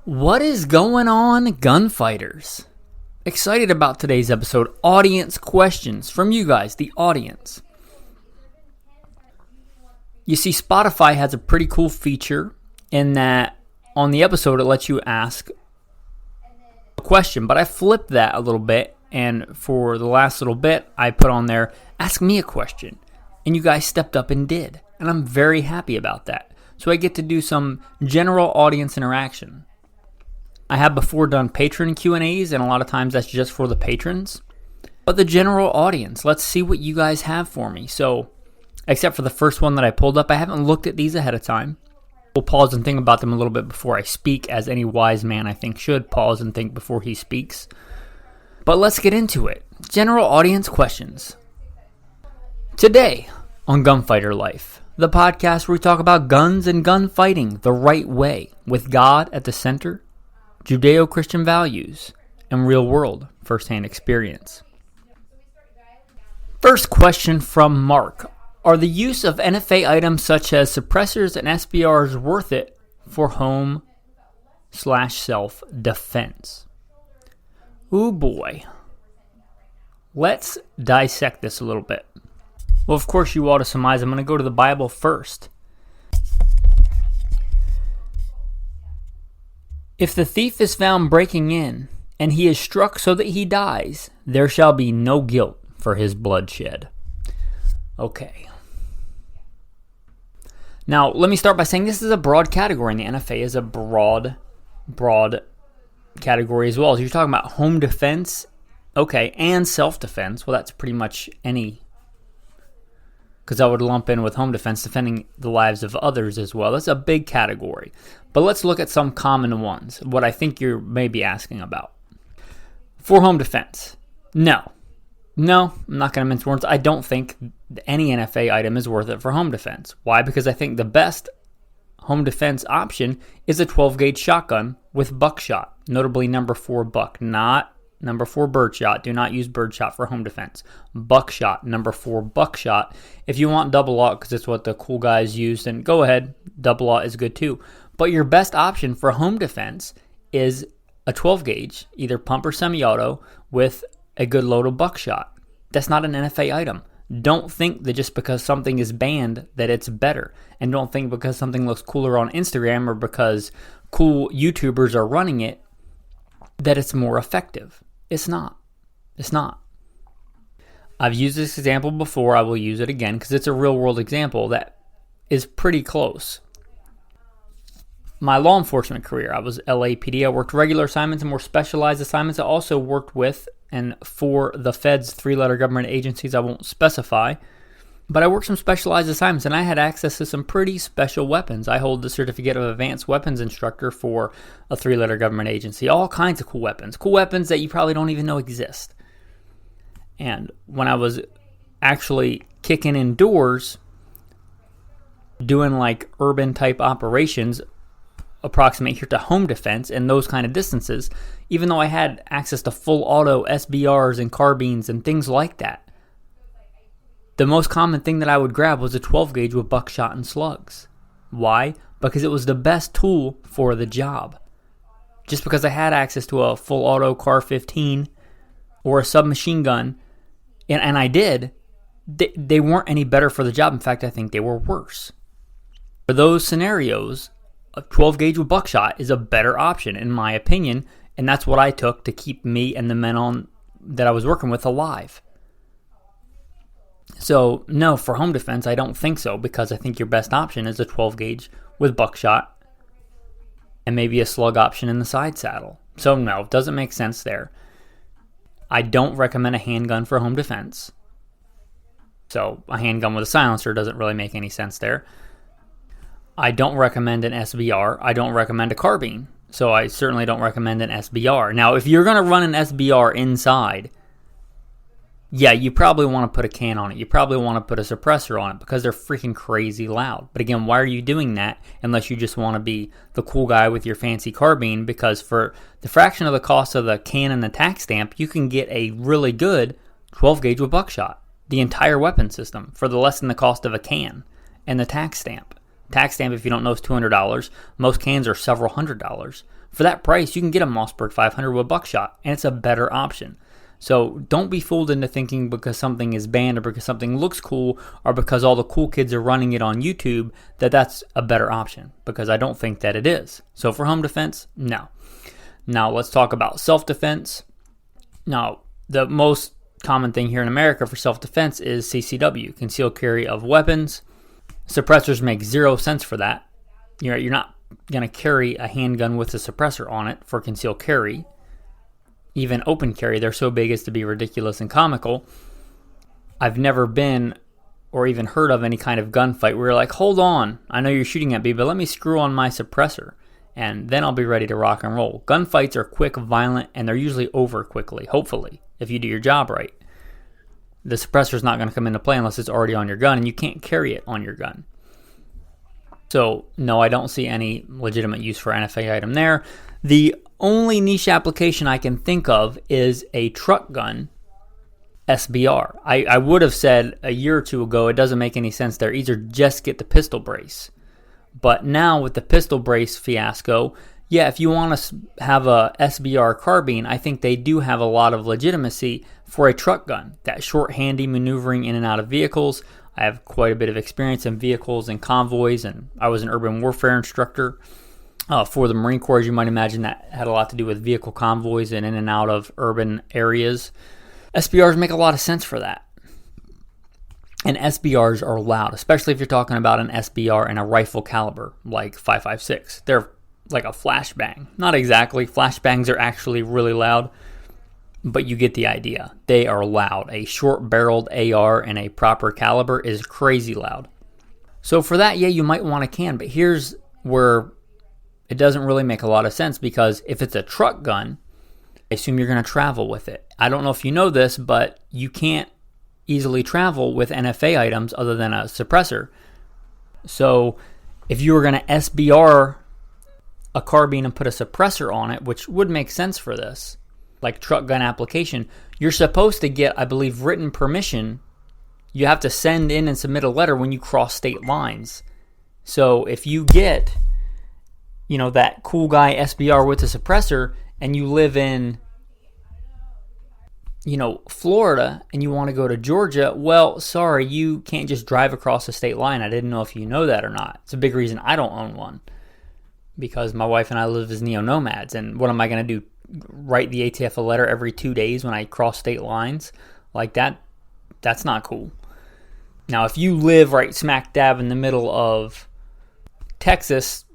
What is going on, gunfighters? Excited about today's episode. Audience questions from you guys, the audience. You see, Spotify has a pretty cool feature in that on the episode it lets you ask a question, but I flipped that a little bit, and for the last little bit I put on there, ask me a question, and you guys stepped up and did, and I'm very happy about that. So I get to do some general audience interaction. I have before done patron Q&As, and a lot of times that's just for the patrons. But the general audience, let's see what you guys have for me. So, except for the first one that I pulled up, I haven't looked at these ahead of time. We'll pause and think about them a little bit before I speak, as any wise man I think should pause and think before he speaks. But let's get into it. General audience questions. Today on Gunfighter Life, the podcast where we talk about guns and gunfighting the right way, with God at the center, Judeo-Christian values, and real-world first-hand experience. First question from Mark. Are the use of N.F.A items such as suppressors and SBRs worth it for home/self-defense? Ooh boy. Let's dissect this a little bit. Well, of course, you ought to surmise I'm going to go to the Bible first. If the thief is found breaking in, and he is struck so that he dies, there shall be no guilt for his bloodshed. Okay. Now, let me start by saying this is a broad category, and the N.F.A is a broad category as well. So you're talking about home defense, okay, and self-defense. Well, that's pretty much any, because I would lump in with home defense, defending the lives of others as well. That's a big category. But let's look at some common ones, what I think you're maybe asking about. For home defense, no, I'm not going to mince words. I don't think any N.F.A item is worth it for home defense. Why? Because I think the best home defense option is a 12-gauge shotgun with buckshot, notably number 4 buck, not number 4 birdshot. Do not use birdshot for home defense. Buckshot, number 4 buckshot. If you want double aught, because it's what the cool guys use, then go ahead. Double aught is good too. But your best option for home defense is a 12-gauge, either pump or semi-auto, with a good load of buckshot. That's not an N.F.A item. Don't think that just because something is banned that it's better. And don't think because something looks cooler on Instagram or because cool YouTubers are running it that it's more effective. It's not. It's not. I've used this example before. I will use it again because it's a real-world example that is pretty close. My law enforcement career, I was LAPD. I worked regular assignments and more specialized assignments. I also worked with and for the Fed's 3-letter government agencies I won't specify. But I worked some specialized assignments, and I had access to some pretty special weapons. I hold the certificate of advanced weapons instructor for a 3-letter government agency. All kinds of cool weapons that you probably don't even know exist. And when I was actually kicking indoors, doing like urban type operations, approximate here to home defense and those kind of distances, even though I had access to full auto SBRs and carbines and things like that, the most common thing that I would grab was a 12-gauge with buckshot and slugs. Why? Because it was the best tool for the job. Just because I had access to a full auto Car 15 or a submachine gun, and I did, they weren't any better for the job. In fact, I think they were worse. For those scenarios, a 12-gauge with buckshot is a better option, in my opinion, and that's what I took to keep me and the men that I was working with alive. So, no, for home defense, I don't think so, because I think your best option is a 12-gauge with buckshot and maybe a slug option in the side saddle. So, no, it doesn't make sense there. I don't recommend a handgun for home defense. So, a handgun with a silencer doesn't really make any sense there. I don't recommend an SBR. I don't recommend a carbine. So I certainly don't recommend an SBR. Now, if you're going to run an SBR inside, yeah, you probably want to put a can on it. You probably want to put a suppressor on it because they're freaking crazy loud. But again, why are you doing that unless you just want to be the cool guy with your fancy carbine? Because for the fraction of the cost of the can and the tax stamp, you can get a really good 12-gauge with buckshot. The entire weapon system for the less than the cost of a can and the tax stamp. Tax stamp, if you don't know, is $200. Most cans are several $100s. For that price, you can get a Mossberg 500 with buckshot, and it's a better option. So don't be fooled into thinking because something is banned or because something looks cool or because all the cool kids are running it on YouTube that that's a better option, because I don't think that it is. So for home defense, no. Now let's talk about self-defense. Now, the most common thing here in America for self-defense is CCW, concealed carry of weapons. Suppressors make 0 sense for that. You're not going to carry a handgun with a suppressor on it for concealed carry. Even open carry, they're so big as to be ridiculous and comical. I've never been or even heard of any kind of gunfight where you're like, hold on, I know you're shooting at me, but let me screw on my suppressor, and then I'll be ready to rock and roll. Gunfights are quick, violent, and they're usually over quickly, hopefully, if you do your job right. The suppressor's not going to come into play unless it's already on your gun, and you can't carry it on your gun. So, no, I don't see any legitimate use for N.F.A. item there. The only niche application I can think of is a truck gun SBR. I would have said a year or two ago it doesn't make any sense there. Either just get the pistol brace. But now with the pistol brace fiasco, yeah, if you want to have a SBR carbine, I think they do have a lot of legitimacy for a truck gun. That short, handy maneuvering in and out of vehicles. I have quite a bit of experience in vehicles and convoys, and I was an urban warfare instructor for the Marine Corps. As you might imagine, that had a lot to do with vehicle convoys and in and out of urban areas. SBRs make a lot of sense for that. And SBRs are loud, especially if you're talking about an SBR and a rifle caliber like 5.56. They're like a flashbang. Not exactly. Flashbangs are actually really loud, but you get the idea. They are loud. A short-barreled AR and a proper caliber is crazy loud. So for that, yeah, you might want a can, but here's where it doesn't really make a lot of sense, because if it's a truck gun, I assume you're going to travel with it. I don't know if you know this, but you can't easily travel with N.F.A. items other than a suppressor. So if you were going to SBR a carbine and put a suppressor on it, which would make sense for this, like truck gun application, you're supposed to get, I believe, written permission. You have to send in and submit a letter when you cross state lines. So if you get, that cool guy SBR with a suppressor and you live in, Florida and you want to go to Georgia, well, sorry, you can't just drive across the state line. I didn't know if you know that or not. It's a big reason I don't own one, because my wife and I live as neo-nomads. And what am I going to do? Write the ATF a letter every 2 days when I cross state lines? Like that? That's not cool. Now, if you live right smack dab in the middle of Texas,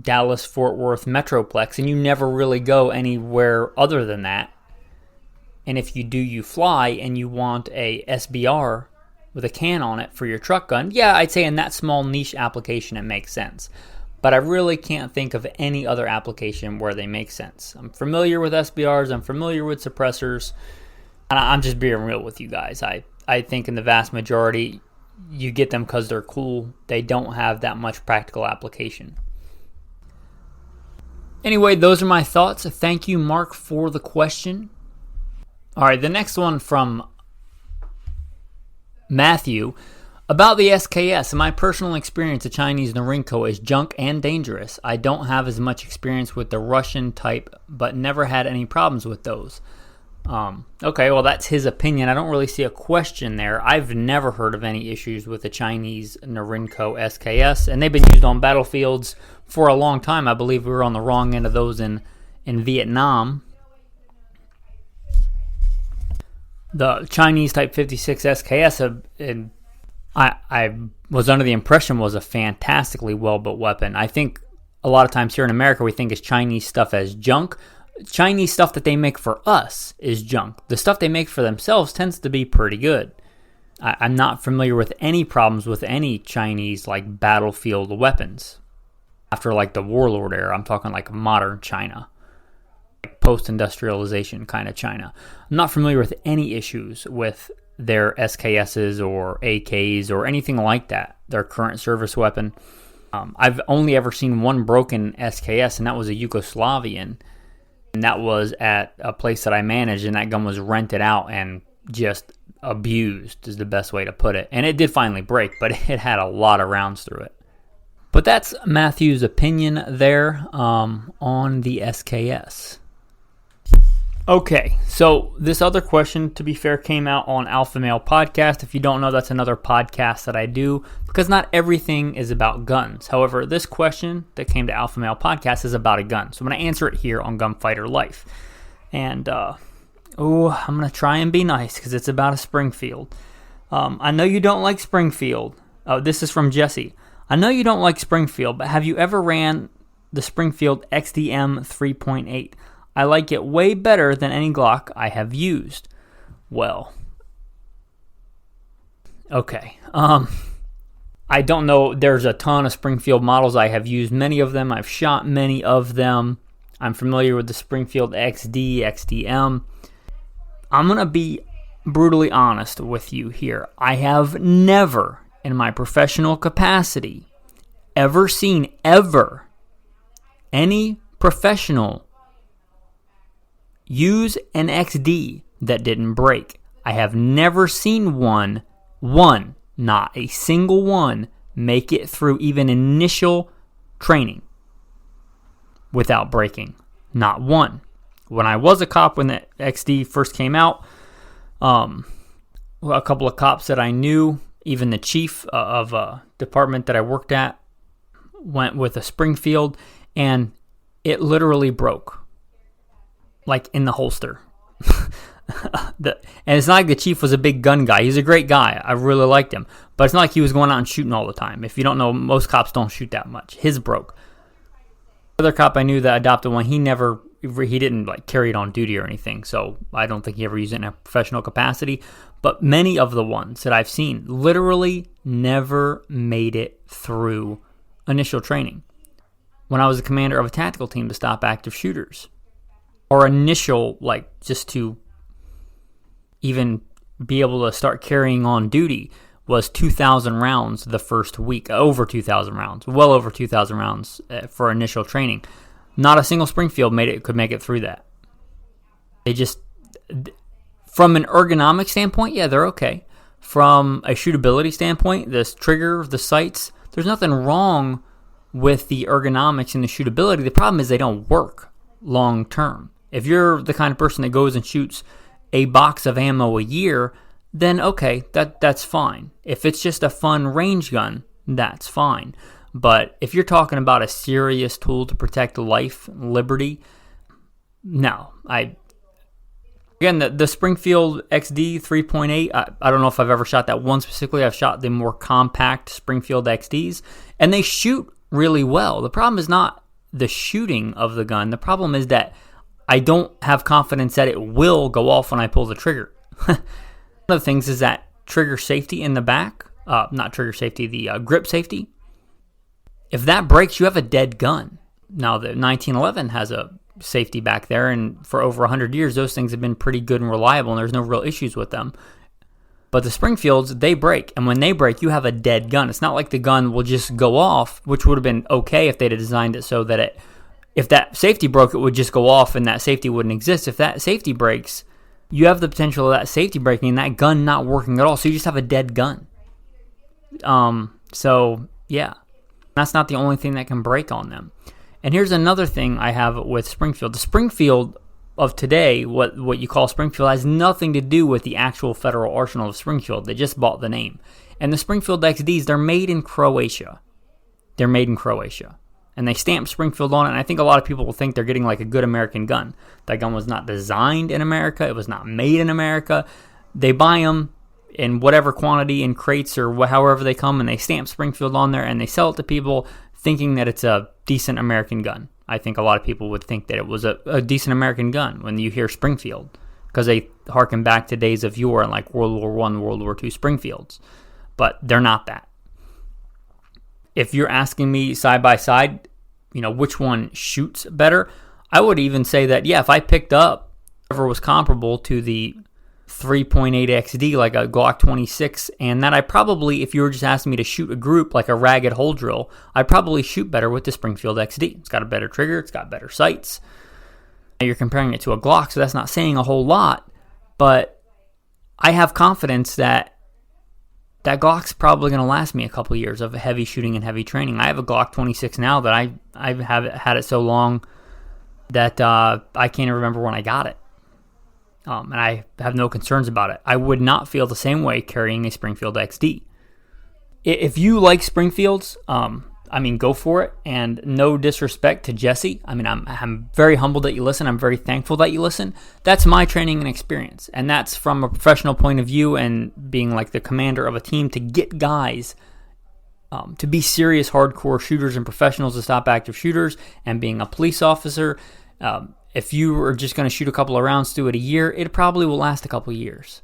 Dallas, Fort Worth Metroplex, and you never really go anywhere other than that, and if you do, you fly, and you want a SBR with a can on it for your truck gun, yeah, I'd say in that small niche application it makes sense. But I really can't think of any other application where they make sense. I'm familiar with SBRs, I'm familiar with suppressors, and I'm just being real with you guys. I think in the vast majority, you get them because they're cool. They don't have that much practical application. Anyway, those are my thoughts. Thank you, Mark, for the question. All right, the next one from Matthew. About the SKS, in my personal experience, the Chinese Norinco is junk and dangerous. I don't have as much experience with the Russian type, but never had any problems with those. Okay, well, that's his opinion. I don't really see a question there. I've never heard of any issues with the Chinese Norinco SKS, and they've been used on battlefields for a long time. I believe we were on the wrong end of those in Vietnam. The Chinese Type 56 SKS, I was under the impression was a fantastically well-built weapon. I think a lot of times here in America we think it's Chinese stuff as junk. Chinese stuff that they make for us is junk. The stuff they make for themselves tends to be pretty good. I'm not familiar with any problems with any Chinese battlefield weapons after the warlord era. I'm talking modern China, post-industrialization kind of China. I'm not familiar with any issues with their SKSs or AKs or anything like that, their current service weapon. I've only ever seen one broken SKS, and that was a Yugoslavian. And that was at a place that I managed, and that gun was rented out and just abused is the best way to put it. And it did finally break, but it had a lot of rounds through it. But that's Matthew's opinion there on the SKS. Okay, so this other question, to be fair, came out on Alpha Male Podcast. If you don't know, that's another podcast that I do, because not everything is about guns. However, this question that came to Alpha Male Podcast is about a gun. So I'm going to answer it here on Gunfighter Life. And, I'm going to try and be nice, because it's about a Springfield. I know you don't like Springfield. Oh, this is from Jesse. I know you don't like Springfield, but have you ever ran the Springfield XDM 3.8? I like it way better than any Glock I have used. Well, okay. I don't know. There's a ton of Springfield models. I have used many of them. I've shot many of them. I'm familiar with the Springfield XD, XDM. I'm going to be brutally honest with you here. I have never, in my professional capacity, ever seen any professional use an XD that didn't break. I have never seen one, not a single one, make it through even initial training without breaking. Not one. When I was a cop, when the XD first came out, a couple of cops that I knew, even the chief of a department that I worked at, went with a Springfield, and it literally broke. Like in the holster. And it's not like the chief was a big gun guy. He's a great guy. I really liked him. But it's not like he was going out and shooting all the time. If you don't know, most cops don't shoot that much. His broke. The other cop I knew that adopted one, he didn't like carry it on duty or anything. So I don't think he ever used it in a professional capacity. But many of the ones that I've seen literally never made it through initial training. When I was the commander of a tactical team to stop active shooters, or initial, like just to even be able to start carrying on duty, was 2,000 rounds the first week. Over 2,000 rounds. Well over 2,000 rounds for initial training. Not a single Springfield could make it through that. They just, from an ergonomic standpoint, yeah, they're okay. From a shootability standpoint, this trigger, the sights, there's nothing wrong with the ergonomics and the shootability. The problem is they don't work long term. If you're the kind of person that goes and shoots a box of ammo a year, then okay, that's fine. If it's just a fun range gun, that's fine. But if you're talking about a serious tool to protect life, liberty, no. Again, the Springfield XD 3.8, I don't know if I've ever shot that one specifically. I've shot the more compact Springfield XDs, and they shoot really well. The problem is not the shooting of the gun. The problem is that I don't have confidence that it will go off when I pull the trigger. One of the things is that trigger safety in the back, not trigger safety, the grip safety. If that breaks, you have a dead gun. Now, the 1911 has a safety back there, and for over 100 years, those things have been pretty good and reliable, and there's no real issues with them. But the Springfields, they break, and when they break, you have a dead gun. It's not like the gun will just go off, which would have been okay if they'd have designed it so that if that safety broke, it would just go off and that safety wouldn't exist. If that safety breaks, you have the potential of that safety breaking and that gun not working at all, so you just have a dead gun. So, yeah. That's not the only thing that can break on them. And here's another thing I have with Springfield. The Springfield of today, what you call Springfield, has nothing to do with the actual federal arsenal of Springfield. They just bought the name. And the Springfield XDs, they're made in Croatia. They're made in Croatia. And they stamp Springfield on it, and I think a lot of people will think they're getting like a good American gun. That gun was not designed in America. It was not made in America. They buy them in whatever quantity in crates or however they come, and they stamp Springfield on there, and they sell it to people thinking that it's a decent American gun. I think a lot of people would think that it was a decent American gun when you hear Springfield, because they harken back to days of yore and like World War I, World War II Springfields. But they're not that. If you're asking me side by side, which one shoots better, I would even say that, yeah, if I picked up whatever was comparable to the 3.8 XD, like a Glock 26, and that I probably, if you were just asking me to shoot a group like a ragged hole drill, I'd probably shoot better with the Springfield XD. It's got a better trigger, it's got better sights. Now you're comparing it to a Glock, so that's not saying a whole lot, but I have confidence that that Glock's probably going to last me a couple years of heavy shooting and heavy training. I have a Glock 26 now that I have had it so long that I can't even remember when I got it. And I have no concerns about it. I would not feel the same way carrying a Springfield XD. If you like Springfields, go for it. And no disrespect to Jesse. I'm very humbled that you listen. I'm very thankful that you listen. That's my training and experience. And that's from a professional point of view and being like the commander of a team to get guys to be serious hardcore shooters and professionals to stop active shooters, and being a police officer. If you are just going to shoot a couple of rounds through it a year, it probably will last a couple of years.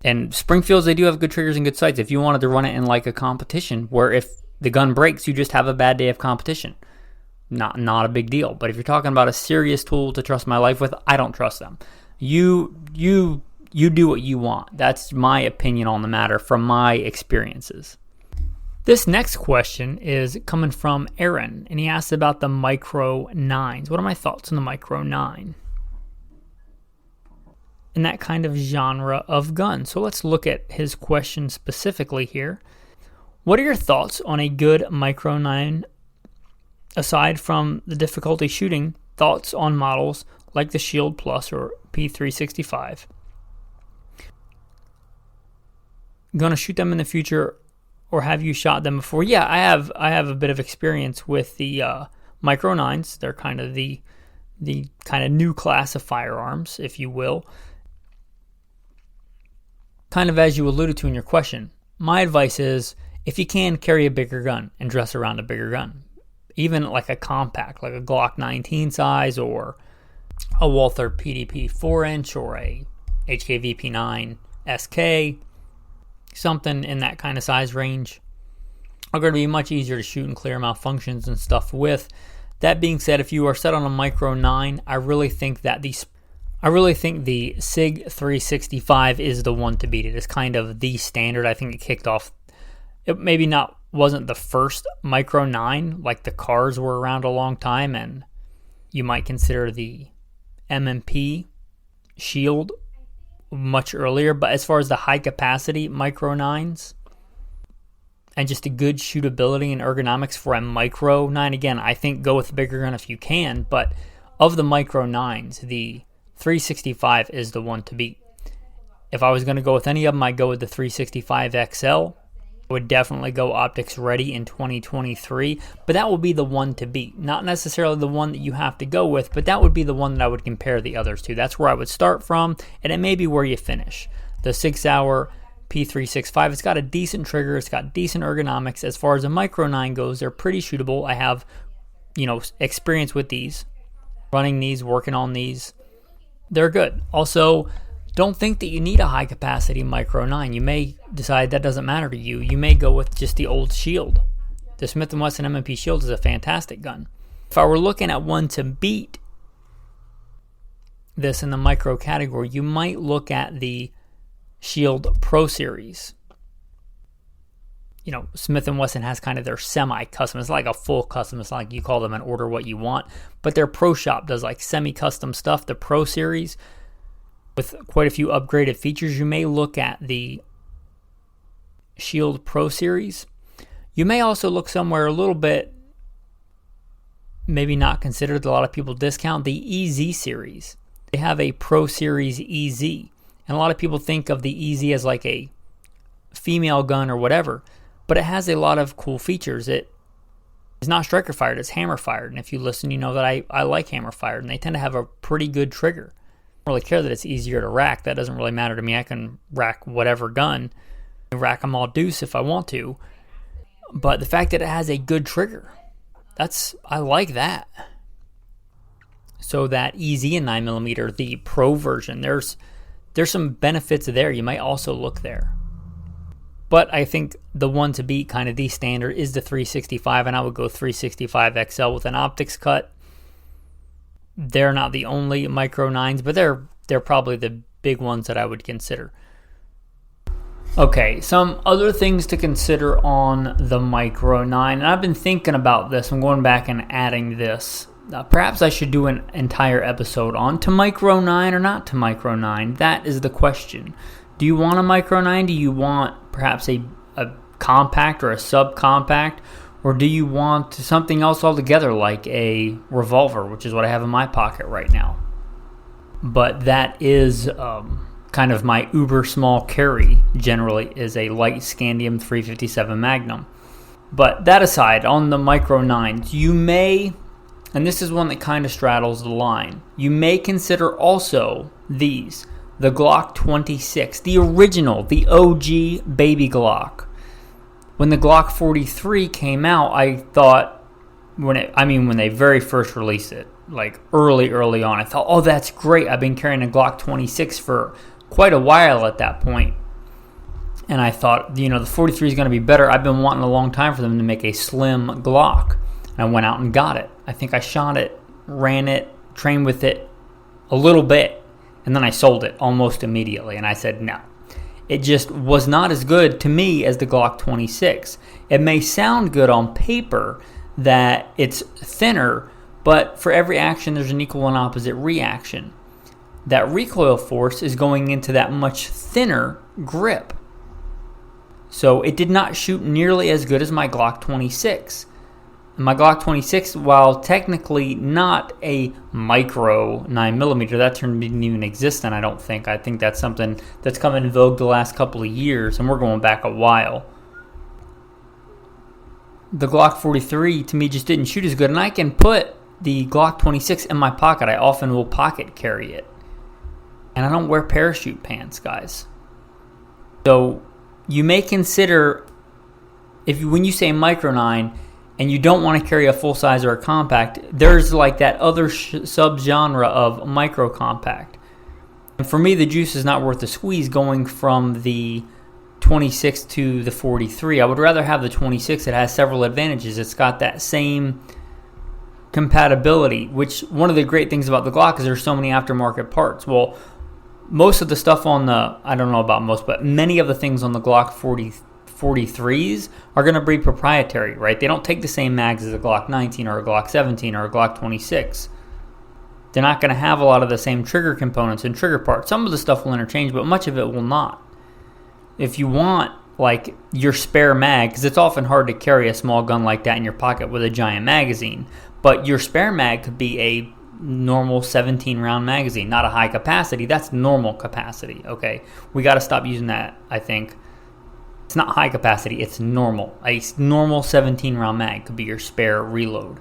And Springfields, they do have good triggers and good sights. If you wanted to run it in like a competition where if the gun breaks, you just have a bad day of competition. Not a big deal. But if you're talking about a serious tool to trust my life with, I don't trust them. You do what you want. That's my opinion on the matter from my experiences. This next question is coming from Aaron, and he asked about the Micro 9s. What are my thoughts on the Micro 9? In that kind of genre of gun. So let's look at his question specifically here. What are your thoughts on a good Micro 9, aside from the difficulty shooting, thoughts on models like the Shield Plus or P365? Gonna shoot them in the future, or have you shot them before? Yeah, I have a bit of experience with the Micro 9s. They're kind of the kind of new class of firearms, if you will. Kind of as you alluded to in your question, my advice is, if you can, carry a bigger gun and dress around a bigger gun. Even like a compact, like a Glock 19 size, or a Walther PDP 4-inch, or a HKVP9 SK, something in that kind of size range, are going to be much easier to shoot and clear malfunctions and stuff with. That being said, if you are set on a Micro 9, I really think the SIG 365 is the one to beat. It is kind of the standard. I think it kicked off. It maybe wasn't the first Micro 9, like the cars were around a long time, and you might consider the M&P Shield much earlier. But as far as the high capacity Micro 9s and just a good shootability and ergonomics for a Micro 9, again, I think go with a bigger gun if you can. But of the Micro 9s, the 365 is the one to beat. If I was going to go with any of them, I'd go with the 365 XL. I would definitely go optics ready in 2023, but that will be the one to beat. Not necessarily the one that you have to go with, but that would be the one that I would compare the others to. That's where I would start from, and it may be where you finish. The 6-hour P365, it's got a decent trigger, it's got decent ergonomics. As far as a Micro 9 goes, they're pretty shootable. I have, experience with these, running these, working on these. They're good. Also, don't think that you need a high-capacity Micro 9. You may decide that doesn't matter to you. You may go with just the old Shield. The Smith & Wesson M&P Shield is a fantastic gun. If I were looking at one to beat this in the Micro category, you might look at the Shield Pro Series. Smith & Wesson has kind of their semi-custom. It's like a full custom. It's not like you call them and order what you want. But their Pro Shop does like semi-custom stuff. The Pro Series, with quite a few upgraded features, you may look at the Shield Pro Series. You may also look somewhere a little bit, maybe not considered, a lot of people discount, the EZ Series. They have a Pro Series EZ. And a lot of people think of the EZ as like a female gun or whatever, but it has a lot of cool features. It is not striker fired, it's hammer fired. And if you listen, you know that I like hammer fired, and they tend to have a pretty good trigger. I don't really care that it's easier to rack. That doesn't really matter to me. I can rack whatever gun, rack them all deuce if I want to. But the fact that it has a good trigger, I like that. So that EZ and 9mm, the Pro version, there's some benefits there. You might also look there. But I think the one to beat, kind of the standard, is the 365, and I would go 365 XL with an optics cut. They're not the only Micro 9s, but they're probably the big ones that I would consider. Okay, some other things to consider on the Micro 9, and I've been thinking about this. I'm going back and adding this. Perhaps I should do an entire episode on to Micro 9 or not to Micro 9. That is the question. Do you want a Micro 9? Do you want perhaps a compact or a subcompact? Or do you want something else altogether like a revolver, which is what I have in my pocket right now? But that is kind of my uber small carry generally, is a light Scandium 357 Magnum. But that aside, on the Micro 9s, you may, and this is one that kind of straddles the line, you may consider also these. The Glock 26, the original, the OG baby Glock. When the Glock 43 came out, I thought, when they very first released it, like early on, I thought, oh, that's great. I've been carrying a Glock 26 for quite a while at that point. And I thought, the 43 is going to be better. I've been wanting a long time for them to make a slim Glock. And I went out and got it. I think I shot it, ran it, trained with it a little bit. And then I sold it almost immediately. And I said, no. It just was not as good to me as the Glock 26. It may sound good on paper that it's thinner, but for every action there's an equal and opposite reaction. That recoil force is going into that much thinner grip. So it did not shoot nearly as good as my Glock 26. My Glock 26, while technically not a micro 9mm, that term didn't even exist then, I don't think. I think that's something that's come in vogue the last couple of years, and we're going back a while. The Glock 43, to me, just didn't shoot as good, and I can put the Glock 26 in my pocket. I often will pocket carry it. And I don't wear parachute pants, guys. So you may consider, when you say Micro 9, and you don't want to carry a full size or a compact, there's like that other subgenre of micro compact. And for me, the juice is not worth the squeeze going from the 26 to the 43. I would rather have the 26. It has several advantages. It's got that same compatibility, which one of the great things about the Glock is there's so many aftermarket parts. Well, most of the stuff on the, I don't know about most, but many of the things on the Glock 43s are going to be proprietary, right? They don't take the same mags as a Glock 19 or a Glock 17 or a Glock 26. They're not going to have a lot of the same trigger components and trigger parts. Some of the stuff will interchange, but much of it will not. If you want like your spare mag, because it's often hard to carry a small gun like that in your pocket with a giant magazine, but your spare mag could be a normal 17 round magazine, not a high capacity. That's normal capacity. Okay, we got to stop using that. I think it's not high capacity, it's normal. A normal 17 round mag could be your spare reload.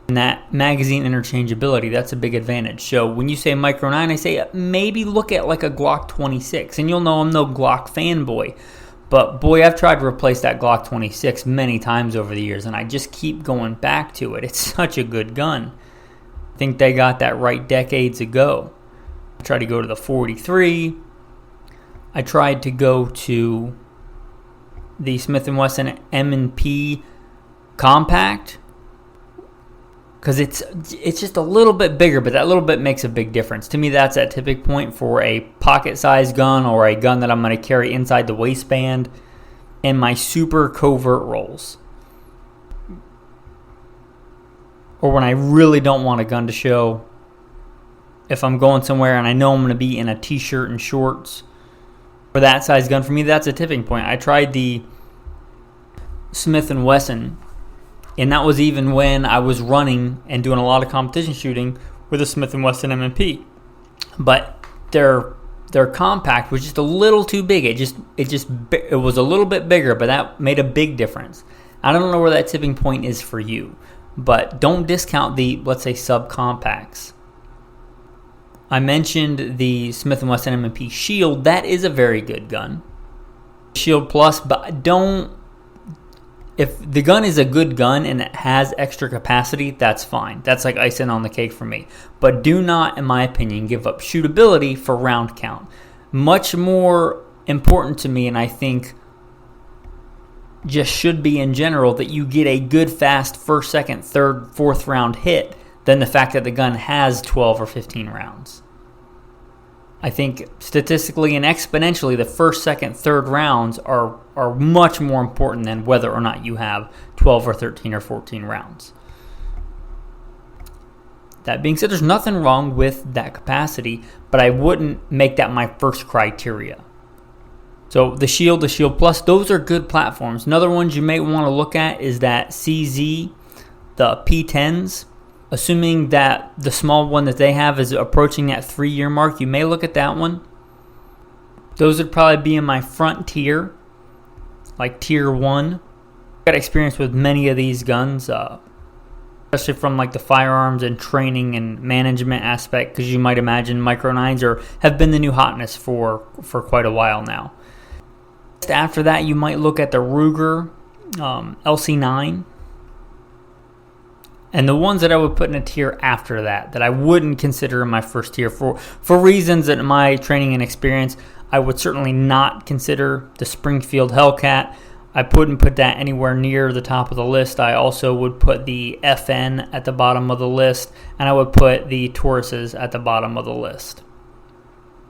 And that magazine interchangeability, that's a big advantage. So when you say Micro 9, I say maybe look at like a Glock 26. And you'll know I'm no Glock fanboy. But boy, I've tried to replace that Glock 26 many times over the years, and I just keep going back to it. It's such a good gun. I think they got that right decades ago. I tried to go to the 43. I tried to go to the Smith & Wesson M&P compact, because it's just a little bit bigger, but that little bit makes a big difference. To me, that's that tipping point for a pocket-sized gun or a gun that I'm going to carry inside the waistband in my super covert roles. Or when I really don't want a gun to show. If I'm going somewhere and I know I'm going to be in a t-shirt and shorts, for that size gun, for me, that's a tipping point. I tried the Smith & Wesson, and that was even when I was running and doing a lot of competition shooting with a Smith & Wesson M&P. But their compact was just a little too big. It was a little bit bigger, but that made a big difference. I don't know where that tipping point is for you, but don't discount the, let's say, subcompacts. I mentioned the Smith & Wesson M&P Shield. That is a very good gun. Shield Plus, but if the gun is a good gun and it has extra capacity, that's fine. That's like icing on the cake for me. But do not, in my opinion, give up shootability for round count. Much more important to me, and I think just should be in general, that you get a good, fast first, second, third, fourth round hit than the fact that the gun has 12 or 15 rounds. I think statistically and exponentially, the first, second, third rounds are much more important than whether or not you have 12 or 13 or 14 rounds. That being said, there's nothing wrong with that capacity, but I wouldn't make that my first criteria. So the Shield Plus, those are good platforms. Another ones you may want to look at is that CZ, the P10s. Assuming that the small one that they have is approaching that 3-year mark, you may look at that one. Those would probably be in my front tier, like tier 1. I've got experience with many of these guns, especially from like the firearms and training and management aspect, because you might imagine Micro 9s have been the new hotness for quite a while now. After that, you might look at the Ruger LC9. And the ones that I would put in a tier after that I wouldn't consider in my first tier for reasons that in my training and experience, I would certainly not consider the Springfield Hellcat. I wouldn't put that anywhere near the top of the list. I also would put the FN at the bottom of the list, and I would put the Tauruses at the bottom of the list.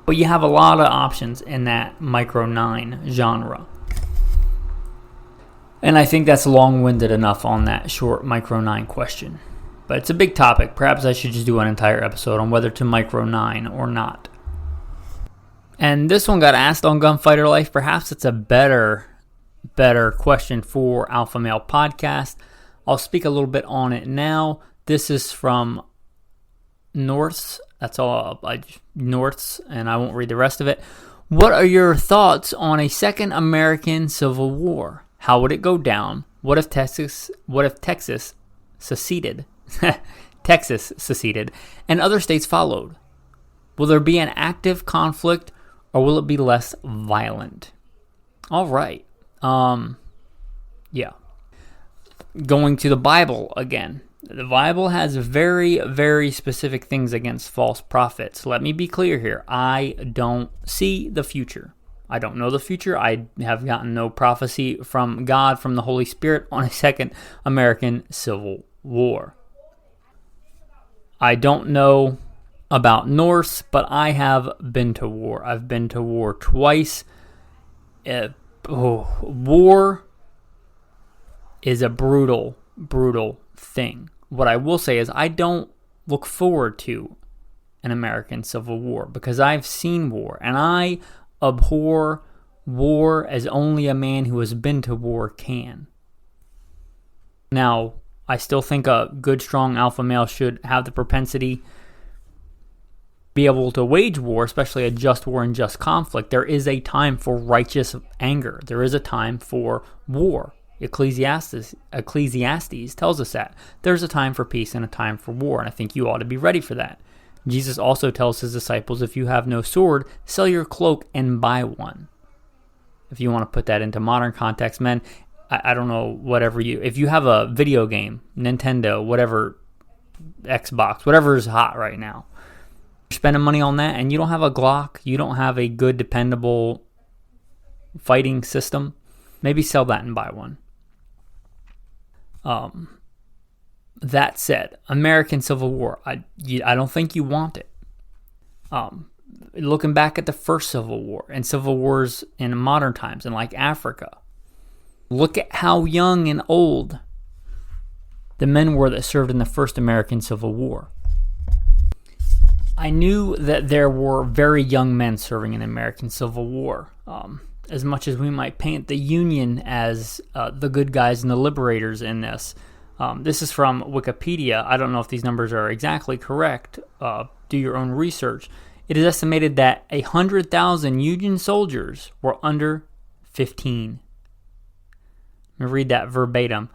But you have a lot of options in that Micro 9 genre. And I think that's long-winded enough on that short Micro 9 question. But it's a big topic. Perhaps I should just do an entire episode on whether to Micro 9 or not. And this one got asked on Gunfighter Life. Perhaps it's a better question for Alpha Male Podcast. I'll speak a little bit on it now. This is from Norths. That's all. Norths, and I won't read the rest of it. What are your thoughts on a second American Civil War? How would it go down? What if Texas seceded? Texas seceded, and other states followed. Will there be an active conflict, or will it be less violent? All right. Yeah. Going to the Bible again. The Bible has very, very specific things against false prophets. Let me be clear here. I don't see the future. I don't know the future. I have gotten no prophecy from God, from the Holy Spirit, on a second American Civil War. I don't know about Norse, but I have been to war. I've been to war twice. War is a brutal, brutal thing. What I will say is I don't look forward to an American Civil War because I've seen war, and I abhor war as only a man who has been to war can. Now, I still think a good, strong alpha male should have the propensity be able to wage war, especially a just war and just conflict. There is a time for righteous anger. There is a time for war. Ecclesiastes tells us that. There's a time for peace and a time for war, and I think you ought to be ready for that. Jesus also tells his disciples, if you have no sword, sell your cloak and buy one. If you want to put that into modern context, men, I don't know, if you have a video game, Nintendo, whatever, Xbox, whatever is hot right now, you're spending money on that and you don't have a Glock, you don't have a good, dependable fighting system, maybe sell that and buy one. That said, American Civil War, I don't think you want it. Looking back at the first Civil War and civil wars in modern times in like Africa, look at how young and old the men were that served in the first American Civil War. I knew that there were very young men serving in the American Civil War. As much as we might paint the Union as the good guys and the liberators in this, this is from Wikipedia. I don't know if these numbers are exactly correct. Do your own research. It is estimated that 100,000 Union soldiers were under 15. Let me read that verbatim.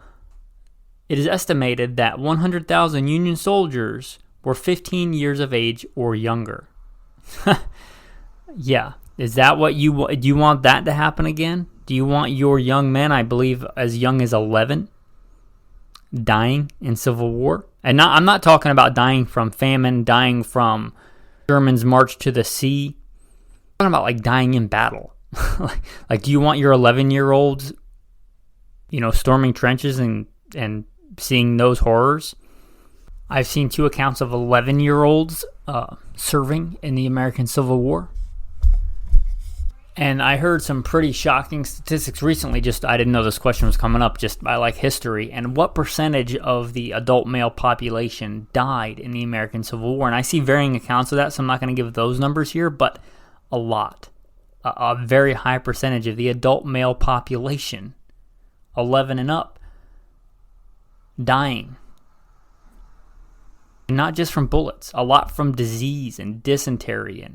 It is estimated that 100,000 Union soldiers were 15 years of age or younger. Yeah. Is that what do you want that to happen again? Do you want your young men, I believe as young as 11, dying in civil war? And I'm not talking about dying from famine, dying from Germans' march to the sea. I'm talking about like dying in battle. Like, do you want your 11-year-olds, storming trenches and seeing those horrors? I've seen 2 accounts of 11-year-olds serving in the American Civil War. And I heard some pretty shocking statistics recently. I didn't know this question was coming up, just by like history. And what percentage of the adult male population died in the American Civil War? And I see varying accounts of that, so I'm not going to give those numbers here, but a lot. a very high percentage of the adult male population, 11 and up, dying. Not just from bullets, a lot from disease and dysentery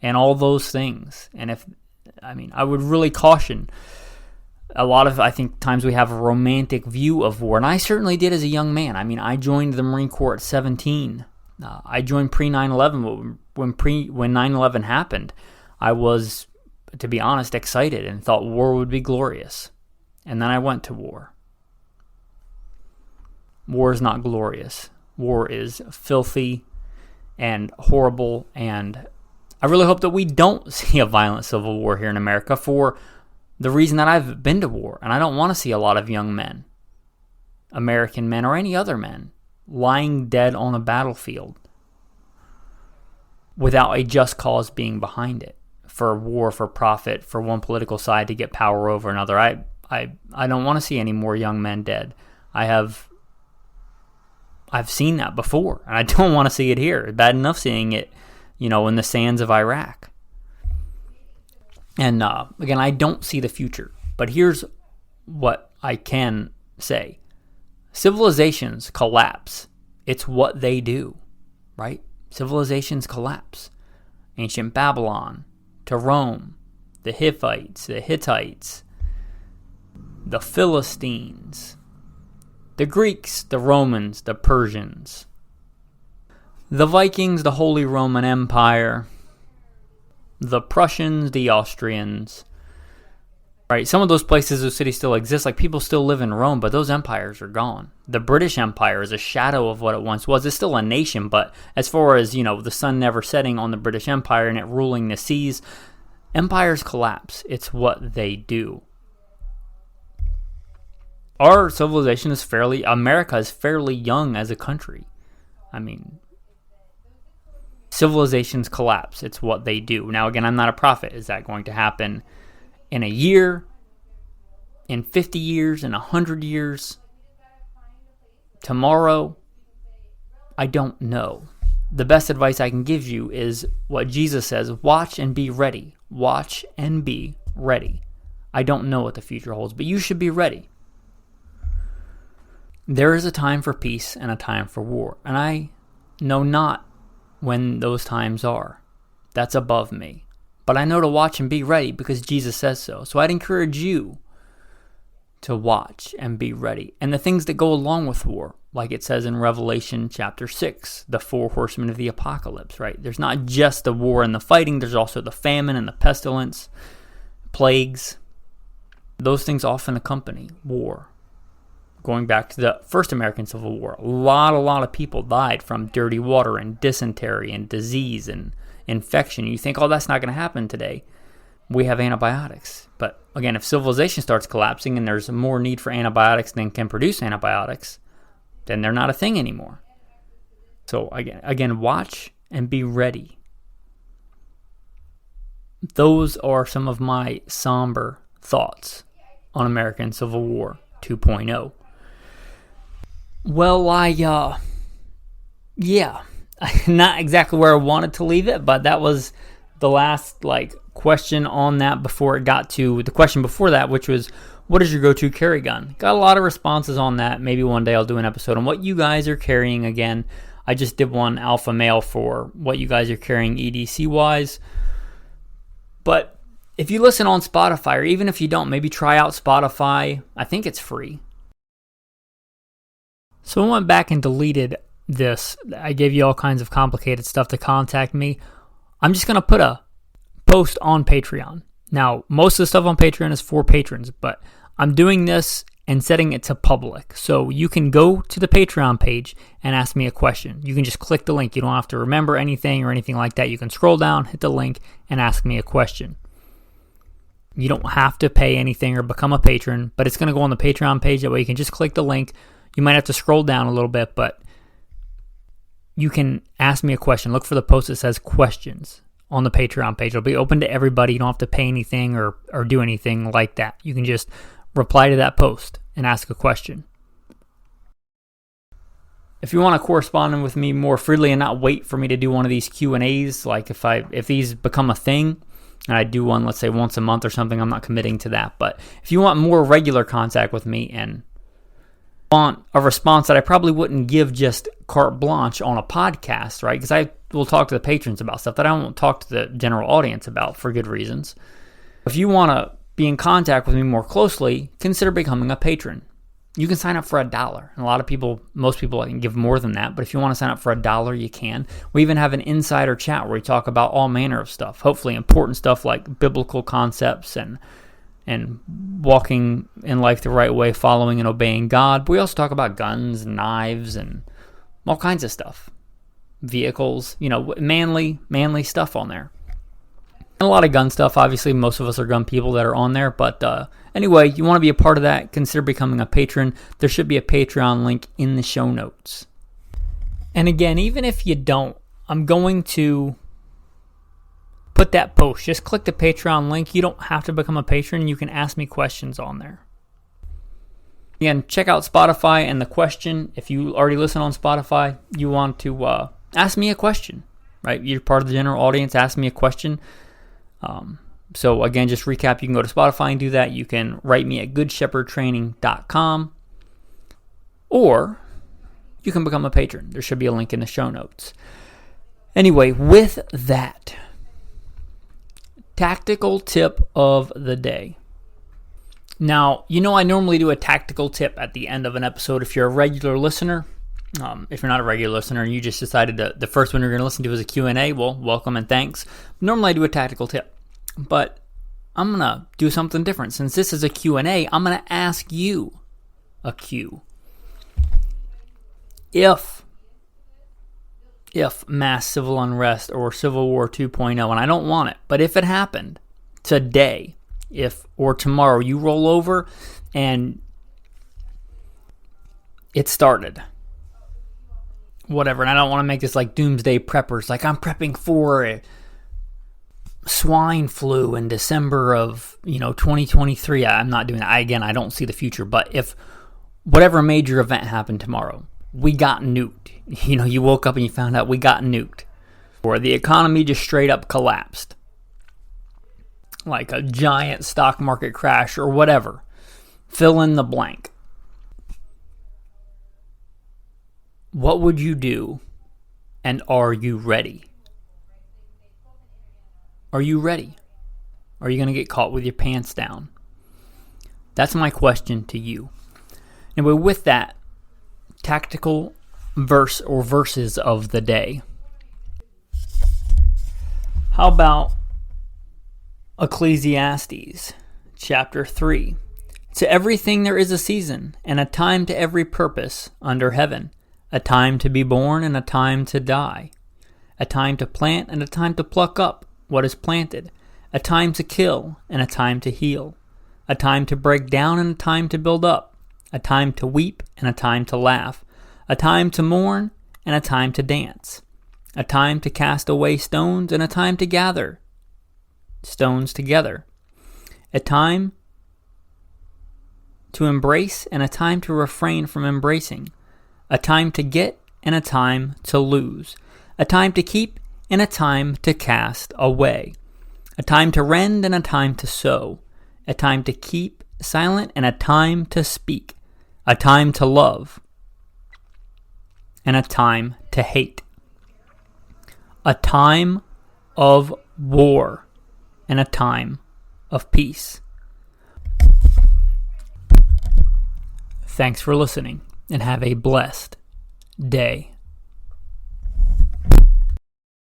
and all those things. And I would really caution. A lot of, I think, times we have a romantic view of war, and I certainly did as a young man. I joined the Marine Corps at 17. I joined pre-9/11. When 9/11 happened, I was, to be honest, excited and thought war would be glorious. And then I went to war. War is not glorious. War is filthy and horrible, and I really hope that we don't see a violent civil war here in America for the reason that I've been to war, and I don't want to see a lot of young men, American men or any other men, lying dead on a battlefield without a just cause being behind it, for war, for profit, for one political side to get power over another. I don't want to see any more young men dead. I've seen that before, and I don't want to see it here. It's bad enough seeing it, in the sands of Iraq. And again, I don't see the future. But here's what I can say. Civilizations collapse. It's what they do, right? Civilizations collapse. Ancient Babylon to Rome, the Hittites, the Philistines, the Greeks, the Romans, the Persians, the Vikings, the Holy Roman Empire, the Prussians, the Austrians, right? Some of those places, those cities still exist. Like, people still live in Rome, but those empires are gone. The British Empire is a shadow of what it once was. It's still a nation, but as far as, the sun never setting on the British Empire and it ruling the seas, empires collapse. It's what they do. Our civilization is America is fairly young as a country. Civilizations collapse. It's what they do. Now, again, I'm not a prophet. Is that going to happen in a year, in 50 years, in 100 years, tomorrow? I don't know. The best advice I can give you is what Jesus says: watch and be ready. Watch and be ready. I don't know what the future holds, but you should be ready. There is a time for peace and a time for war, and I know not when those times are. That's above me. But I know to watch and be ready because Jesus says so. So I'd encourage you to watch and be ready. And the things that go along with war, like it says in Revelation chapter 6, the 4 horsemen of the apocalypse, right? There's not just the war and the fighting, there's also the famine and the pestilence, plagues. Those things often accompany war. Going back to the first American Civil War, a lot of people died from dirty water and dysentery and disease and infection. You think, that's not going to happen today. We have antibiotics. But again, if civilization starts collapsing and there's more need for antibiotics than can produce antibiotics, then they're not a thing anymore. So again, watch and be ready. Those are some of my somber thoughts on American Civil War 2.0. Well, not exactly where I wanted to leave it, but that was the last question on that before it got to the question before that, which was, what is your go-to carry gun? Got a lot of responses on that. Maybe one day I'll do an episode on what you guys are carrying again. I just did one alpha male for what you guys are carrying EDC-wise. But if you listen on Spotify, or even if you don't, maybe try out Spotify. I think it's free. So I went back and deleted this. I gave you all kinds of complicated stuff to contact me. I'm just going to put a post on Patreon. Now, most of the stuff on Patreon is for patrons, but I'm doing this and setting it to public. So you can go to the Patreon page and ask me a question. You can just click the link. You don't have to remember anything or anything like that. You can scroll down, hit the link, and ask me a question. You don't have to pay anything or become a patron, but it's going to go on the Patreon page. That way you can just click the link. You might have to scroll down a little bit, but you can ask me a question. Look for the post that says questions on the Patreon page. It'll be open to everybody. You don't have to pay anything or do anything like that. You can just reply to that post and ask a question. If you want to correspond with me more freely and not wait for me to do one of these Q&As, like if these become a thing, and I do one, let's say, once a month or something. I'm not committing to that. But if you want more regular contact with me and want a response that I probably wouldn't give just carte blanche on a podcast, right? Because I will talk to the patrons about stuff that I won't talk to the general audience about for good reasons. If you want to be in contact with me more closely, consider becoming a patron. You can sign up for $1. And a lot of people, most people, I can give more than that. But if you want to sign up for $1, you can. We even have an insider chat where we talk about all manner of stuff. Hopefully important stuff like biblical concepts and walking in life the right way, following and obeying God. But we also talk about guns and knives and all kinds of stuff. Vehicles, manly stuff on there. And a lot of gun stuff. Obviously, most of us are gun people that are on there. But anyway, you want to be a part of that, consider becoming a patron. There should be a Patreon link in the show notes. And again, even if you don't, I'm going to put that post. Just click the Patreon link. You don't have to become a patron. You can ask me questions on there. Again, check out Spotify and the question. If you already listen on Spotify, you want to ask me a question, right? You're part of the general audience. Ask me a question. So again, just recap, you can go to Spotify and do that. You can write me at goodshepherdtraining.com, or you can become a patron. There should be a link in the show notes. Anyway, with that, tactical tip of the day. Now, I normally do a tactical tip at the end of an episode. If you're a regular listener, if you're not a regular listener and you just decided the first one you're going to listen to is a Q&A, well, welcome and thanks. Normally I do a tactical tip, but I'm going to do something different. Since this is a Q&A, I'm going to ask you a Q. If mass civil unrest or Civil War 2.0, and I don't want it, but if it happened today, or tomorrow, you roll over and it started, whatever, and I don't want to make this like doomsday preppers, like I'm prepping for a swine flu in December of 2023. I'm not doing that. I don't see the future, but if whatever major event happened tomorrow, we got nuked. You woke up and you found out we got nuked, or the economy just straight up collapsed, like a giant stock market crash or whatever. Fill in the blank. What would you do, and are you ready? Are you ready? Are you going to get caught with your pants down? That's my question to you. Anyway, with that, tactical verse or verses of the day. How about Ecclesiastes chapter 3? To everything there is a season, and a time to every purpose under heaven. A time to be born and a time to die. A time to plant and a time to pluck up what is planted. A time to kill and a time to heal. A time to break down and a time to build up. A time to weep and a time to laugh. A time to mourn and a time to dance. A time to cast away stones and a time to gather stones together. A time to embrace and a time to refrain from embracing. A time to get and a time to lose. A time to keep and a time to cast away. A time to rend and a time to sow. A time to keep silent and a time to speak. A time to love and a time to hate. A time of war and a time of peace. Thanks for listening, and have a blessed day.